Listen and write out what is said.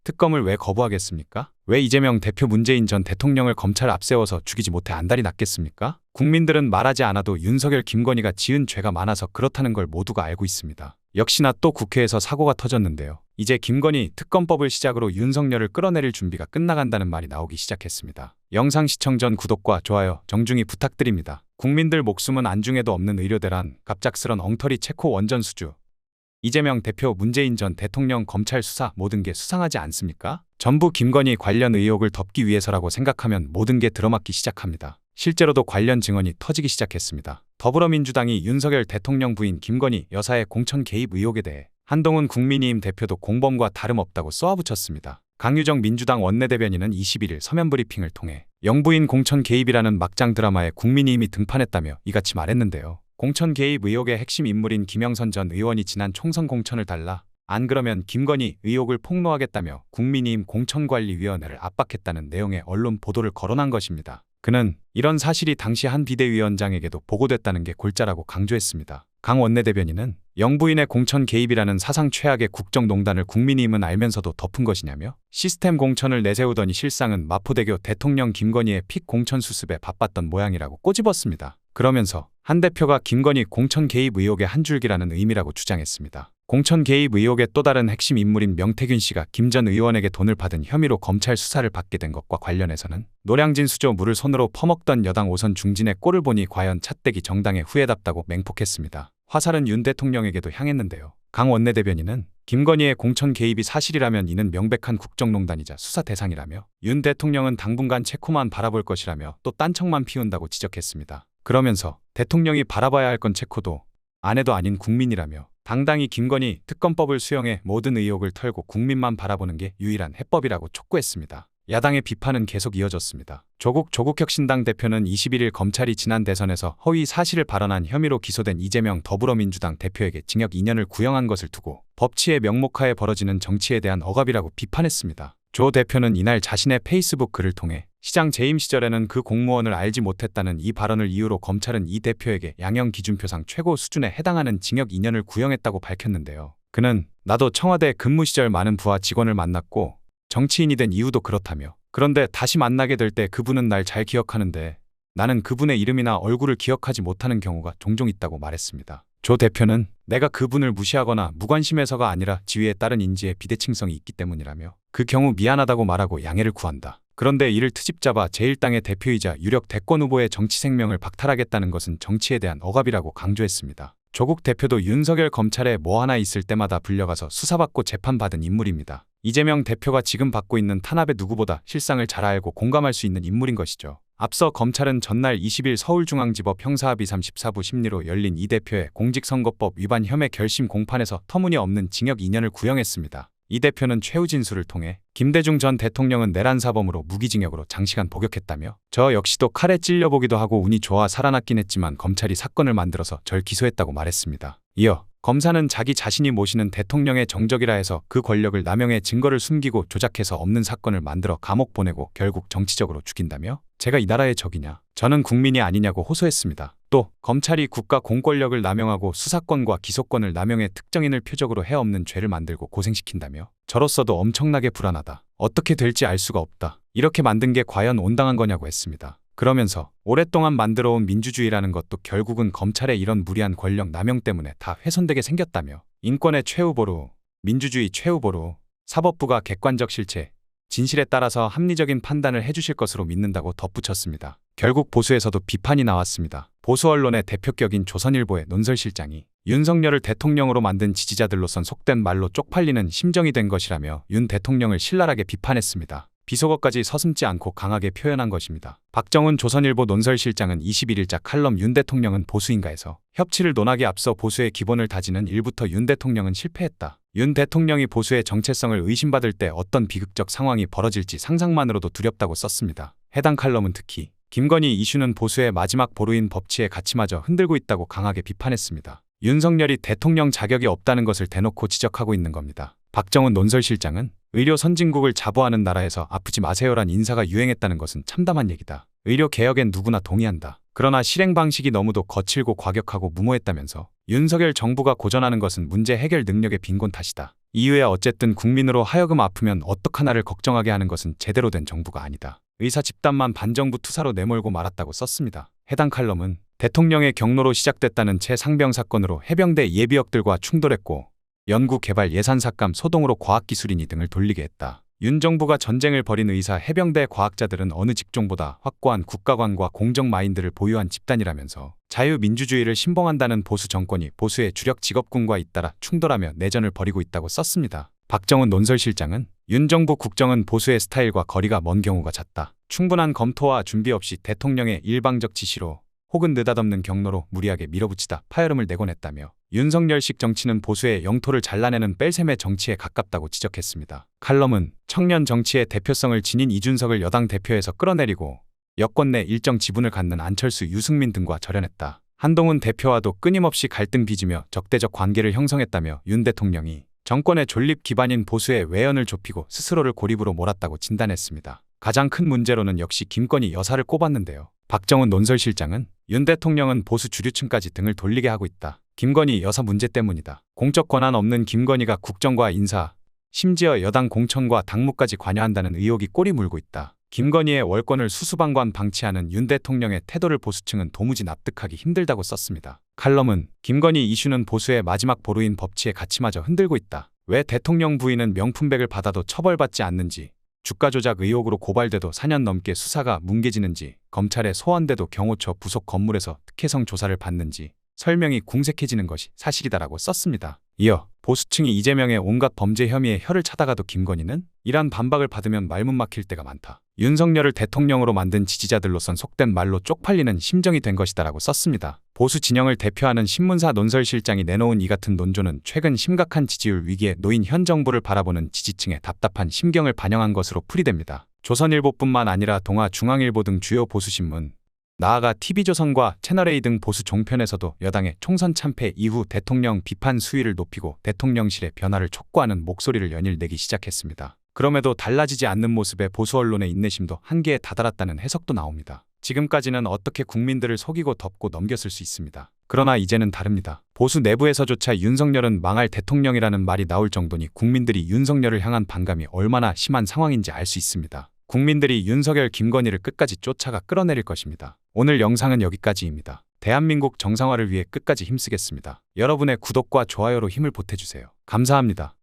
특검을 왜 거부하겠습니까? 왜 이재명 대표 문재인 전 대통령을 검찰 앞세워서 죽이지 못해 안달이 났겠습니까? 국민들은 말하지 않아도 윤석열 김건희가 지은 죄가 많아서 그렇다는 걸 모두가 알고 있습니다. 역시나 또 국회에서 사고가 터졌는데요. 이제 김건희 특검법을 시작으로 윤석열을 끌어내릴 준비가 끝나간다는 말이 나오기 시작했습니다. 영상 시청 전 구독과 좋아요 정중히 부탁드립니다. 국민들 목숨은 안중에도 없는 의료대란, 갑작스런 엉터리 체코 원전 수주. 이재명 대표 문재인 전 대통령 검찰 수사 모든 게 수상하지 않습니까? 전부 김건희 관련 의혹을 덮기 위해서라고 생각하면 모든 게 들어맞기 시작합니다. 실제로도 관련 증언이 터지기 시작했습니다. 더불어민주당이 윤석열 대통령 부인 김건희 여사의 공천 개입 의혹에 대해 한동훈 국민의힘 대표도 공범과 다름없다고 쏘아붙였습니다. 강유정 민주당 원내대변인은 21일 서면 브리핑을 통해 영부인 공천 개입이라는 막장 드라마에 국민의힘이 등판했다며 이같이 말했는데요. 공천 개입 의혹의 핵심 인물인 김영선 전 의원이 지난 총선 공천을 달라 안 그러면 김건희 의혹을 폭로하겠다며 국민의힘 공천관리위원회를 압박했다는 내용의 언론 보도를 거론한 것입니다. 그는 이런 사실이 당시 한 비대위원장에게도 보고됐다는 게 골자라고 강조했습니다. 강 원내대변인은 영부인의 공천 개입이라는 사상 최악의 국정농단을 국민의힘은 알면서도 덮은 것이냐며 시스템 공천을 내세우더니 실상은 마포대교 대통령 김건희의 픽 공천 수습에 바빴던 모양이라고 꼬집었습니다. 그러면서 한 대표가 김건희 공천 개입 의혹의 한 줄기라는 의미라고 주장했습니다. 공천 개입 의혹의 또 다른 핵심 인물인 명태균 씨가 김 전 의원에게 돈을 받은 혐의로 검찰 수사를 받게 된 것과 관련해서는 노량진 수조 물을 손으로 퍼먹던 여당 5선 중진의 꼴을 보니 과연 찻대기 정당의 후회답다고 맹폭했습니다. 화살은 윤 대통령에게도 향했는데요. 강 원내대변인은 김건희의 공천 개입이 사실이라면 이는 명백한 국정농단이자 수사 대상이라며 윤 대통령은 당분간 체코만 바라볼 것이라며 또 딴청만 피운다고 지적했습니다. 그러면서 대통령이 바라봐야 할 건 체코도 아내도 아닌 국민이라며 당당히 김건희 특검법을 수용해 모든 의혹을 털고 국민만 바라보는 게 유일한 해법이라고 촉구했습니다. 야당의 비판은 계속 이어졌습니다. 조국혁신당 대표는 21일 검찰이 지난 대선에서 허위 사실을 발언한 혐의로 기소된 이재명 더불어민주당 대표에게 징역 2년을 구형한 것을 두고 법치의 명목하에 벌어지는 정치에 대한 억압이라고 비판했습니다. 조 대표는 이날 자신의 페이스북 글을 통해 시장 재임 시절에는 그 공무원을 알지 못했다는 이 발언을 이유로 검찰은 이 대표에게 양형 기준표상 최고 수준에 해당하는 징역 2년을 구형했다고 밝혔는데요. 그는 나도 청와대 근무 시절 많은 부하 직원을 만났고 정치인이 된 이유도 그렇다며 그런데 다시 만나게 될 때 그분은 날 잘 기억하는데 나는 그분의 이름이나 얼굴을 기억하지 못하는 경우가 종종 있다고 말했습니다. 조 대표는 내가 그분을 무시하거나 무관심해서가 아니라 지위에 따른 인지의 비대칭성이 있기 때문이라며 그 경우 미안하다고 말하고 양해를 구한다. 그런데 이를 트집잡아 제1당의 대표이자 유력 대권 후보의 정치 생명을 박탈하겠다는 것은 정치에 대한 억압이라고 강조했습니다. 조국 대표도 윤석열 검찰에 뭐 하나 있을 때마다 불려가서 수사받고 재판받은 인물입니다. 이재명 대표가 지금 받고 있는 탄압에 누구보다 실상을 잘 알고 공감할 수 있는 인물인 것이죠. 앞서 검찰은 전날 20일 서울중앙지법 형사합의 34부 심리로 열린 이 대표의 공직선거법 위반 혐의 결심 공판에서 터무니없는 징역 2년을 구형했습니다. 이 대표는 최후 진술을 통해 김대중 전 대통령은 내란 사범으로 무기징역으로 장시간 복역했다며 저 역시도 칼에 찔려보기도 하고 운이 좋아 살아났긴 했지만 검찰이 사건을 만들어서 절 기소했다고 말했습니다. 이어 검사는 자기 자신이 모시는 대통령의 정적이라 해서 그 권력을 남용해 증거를 숨기고 조작해서 없는 사건을 만들어 감옥 보내고 결국 정치적으로 죽인다며 제가 이 나라의 적이냐? 저는 국민이 아니냐고 호소했습니다. 또 검찰이 국가 공권력을 남용하고 수사권과 기소권을 남용해 특정인을 표적으로 해없는 죄를 만들고 고생시킨다며 저로서도 엄청나게 불안하다. 어떻게 될지 알 수가 없다. 이렇게 만든 게 과연 온당한 거냐고 했습니다. 그러면서 오랫동안 만들어온 민주주의라는 것도 결국은 검찰의 이런 무리한 권력 남용 때문에 다 훼손되게 생겼다며 인권의 최후보로 민주주의 최후보로 사법부가 객관적 실체, 진실에 따라서 합리적인 판단을 해주실 것으로 믿는다고 덧붙였습니다. 결국 보수에서도 비판이 나왔습니다. 보수 언론의 대표격인 조선일보의 논설실장이 윤석열을 대통령으로 만든 지지자들로선 속된 말로 쪽팔리는 심정이 된 것이라며 윤 대통령을 신랄하게 비판했습니다. 비속어까지 서슴지 않고 강하게 표현한 것입니다. 박정훈 조선일보 논설실장은 21일자 칼럼 윤 대통령은 보수인가에서 협치를 논하기 앞서 보수의 기본을 다지는 일부터 윤 대통령은 실패했다. 윤 대통령이 보수의 정체성을 의심받을 때 어떤 비극적 상황이 벌어질지 상상만으로도 두렵다고 썼습니다. 해당 칼럼은 특히 김건희 이슈는 보수의 마지막 보루인 법치의 가치마저 흔들고 있다고 강하게 비판했습니다. 윤석열이 대통령 자격이 없다는 것을 대놓고 지적하고 있는 겁니다. 박정훈 논설실장은 의료 선진국을 자부하는 나라에서 아프지 마세요란 인사가 유행했다는 것은 참담한 얘기다. 의료 개혁엔 누구나 동의한다. 그러나 실행 방식이 너무도 거칠고 과격하고 무모했다면서 윤석열 정부가 고전하는 것은 문제 해결 능력의 빈곤 탓이다. 이후에 어쨌든 국민으로 하여금 아프면 어떡하나를 걱정하게 하는 것은 제대로 된 정부가 아니다. 의사 집단만 반정부 투사로 내몰고 말았다고 썼습니다. 해당 칼럼은 대통령의 경로로 시작됐다는 채 상병 사건으로 해병대 예비역들과 충돌했고 연구개발 예산 삭감 소동으로 과학기술인이 등을 돌리게 했다. 윤 정부가 전쟁을 벌인 의사 해병대 과학자들은 어느 직종보다 확고한 국가관과 공정 마인드를 보유한 집단이라면서 자유민주주의를 신봉한다는 보수 정권이 보수의 주력 직업군과 잇따라 충돌하며 내전을 벌이고 있다고 썼습니다. 박정훈 논설실장은 윤 정부 국정은 보수의 스타일과 거리가 먼 경우가 잦다. 충분한 검토와 준비 없이 대통령의 일방적 지시로 혹은 느닷없는 경로로 무리하게 밀어붙이다 파열음을 내곤 했다며 윤석열식 정치는 보수의 영토를 잘라내는 뺄셈의 정치에 가깝다고 지적했습니다. 칼럼은 청년 정치의 대표성을 지닌 이준석을 여당 대표에서 끌어내리고 여권 내 일정 지분을 갖는 안철수, 유승민 등과 절연했다. 한동훈 대표와도 끊임없이 갈등 빚으며 적대적 관계를 형성했다며 윤 대통령이 정권의 존립 기반인 보수의 외연을 좁히고 스스로를 고립으로 몰았다고 진단했습니다. 가장 큰 문제로는 역시 김건희 여사를 꼽았는데요. 박정훈 논설실장은 윤 대통령은 보수 주류층까지 등을 돌리게 하고 있다. 김건희 여사 문제 때문이다. 공적 권한 없는 김건희가 국정과 인사, 심지어 여당 공천과 당무까지 관여한다는 의혹이 꼬리 물고 있다. 김건희의 월권을 수수방관 방치하는 윤 대통령의 태도를 보수층은 도무지 납득하기 힘들다고 썼습니다. 칼럼은 김건희 이슈는 보수의 마지막 보루인 법치의 가치마저 흔들고 있다. 왜 대통령 부인은 명품백을 받아도 처벌받지 않는지, 주가 조작 의혹으로 고발돼도 4년 넘게 수사가 뭉개지는지, 검찰에 소환돼도 경호처 부속 건물에서 특혜성 조사를 받는지 설명이 궁색해지는 것이 사실이다라고 썼습니다. 이어 보수층이 이재명의 온갖 범죄 혐의에 혀를 차다가도 김건희는 이란 반박을 받으면 말문 막힐 때가 많다. 윤석열을 대통령으로 만든 지지자들로선 속된 말로 쪽팔리는 심정이 된 것이다라고 썼습니다. 보수 진영을 대표하는 신문사 논설실장이 내놓은 이 같은 논조는 최근 심각한 지지율 위기에 놓인 현 정부를 바라보는 지지층의 답답한 심경을 반영한 것으로 풀이됩니다. 조선일보뿐만 아니라 동아중앙일보 등 주요 보수신문, 나아가 TV조선과 채널A 등 보수 종편에서도 여당의 총선 참패 이후 대통령 비판 수위를 높이고 대통령실의 변화를 촉구하는 목소리를 연일 내기 시작했습니다. 그럼에도 달라지지 않는 모습에 보수 언론의 인내심도 한계에 다다랐다는 해석도 나옵니다. 지금까지는 어떻게 국민들을 속이고 덮고 넘겼을 수 있습니다. 그러나 이제는 다릅니다. 보수 내부에서조차 윤석열은 망할 대통령이라는 말이 나올 정도니 국민들이 윤석열을 향한 반감이 얼마나 심한 상황인지 알 수 있습니다. 국민들이 윤석열, 김건희를 끝까지 쫓아가 끌어내릴 것입니다. 오늘 영상은 여기까지입니다. 대한민국 정상화를 위해 끝까지 힘쓰겠습니다. 여러분의 구독과 좋아요로 힘을 보태주세요. 감사합니다.